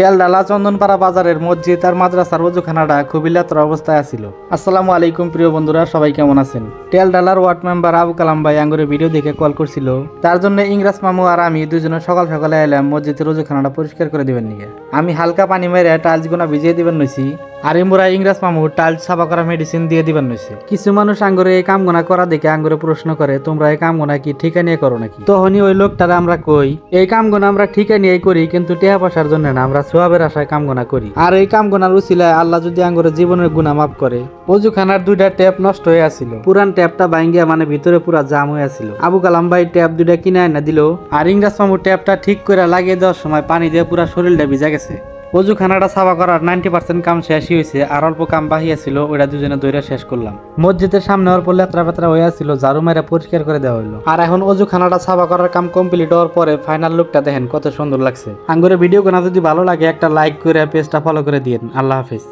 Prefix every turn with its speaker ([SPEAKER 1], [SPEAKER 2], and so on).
[SPEAKER 1] তেলডালা চন্দনপাড়া বাজারের মসজিদ আর মাদ্রাসার ওযুখানাটা খুবই লেত্রা অবস্থায় আছিল। আসসালামু আলাইকুম প্রিয় বন্ধুরা, সবাই কেমন আছেন? তেলডালার ওয়ার্ড মেম্বার আবু কালাম ভাই আঙ্গুরে ভিডিও দেখে কল করছিল, তার জন্য ইংরাজ মামু আর আমি দুজনে সকাল সকালে এলাম মসজিদের ওযুখানাটা পরিষ্কার করে দিবেন নিয়ে। আমি হালকা পানি মেরে টাইলস গুনা ভিজিয়ে দিবেন নইছি, আর ইমরা ইংরাজ মামু টাইলস সাফা করা মেডিসিন দিয়ে দিবেন নইছে। কিছু মানুষ আঙ্গুরে এই কাম গোনা করা দেখে আঙ্গুরে প্রশ্ন করে, তোমরা এই কাম গোনা কি ঠিকা নিয়ে করো নাকি? তখনই ওই লোকটারে আমরা কই, এই কাম গোনা আমরা ঠিকা নিয়ে করি, কিন্তু টেহা পয়সার জন্য না, আমরা সোয়াবের আশায় কাম গোনা করি। আর এই কাম গোনার উছিলায় আল্লাহ যদি আঙ্গুরে জীবনের গুনাহ মাফ করে। ওযুখানার দুইটা ট্যাপ নষ্ট হয়ে আছিল, পুরান ট্যাপটা ভাঙ্গিয়া মানে ভিতরে পুরা জাম হয়ে আছিল। আবু কালাম ভাই ট্যাপ দুইটা কিনে আনা দিল, আর ইংরাজ মামু ট্যাপটা ঠিক করে লাগিয়ে দেওয়ার সময় পানি দিয়ে পুরা শরীরটা ভিজা গেছে। ওযুখানাটা সাফা করার 90% কাম শেষই হয়েছে, আর অল্প কাম বাকি ছিল, ওইটা দুজনে দইরা শেষ করলাম। মসজিদের সামনে অল্প লেত্রা পেত্রা হয়ে ছিল, ঝাড়ু মেরে পরিষ্কার করে দেওয়া হলো। আর এখন ওযুখানাটা সাফা করার কাম কমপ্লিট হওয়ার পরে ফাইনাল লুকটা দেখেন কত সুন্দর লাগছে। আঙ্গুরে ভিডিও কোনা যদি ভালো লাগে একটা লাইক করে পেজটা ফলো করে দিন। আল্লাহ হাফেজ।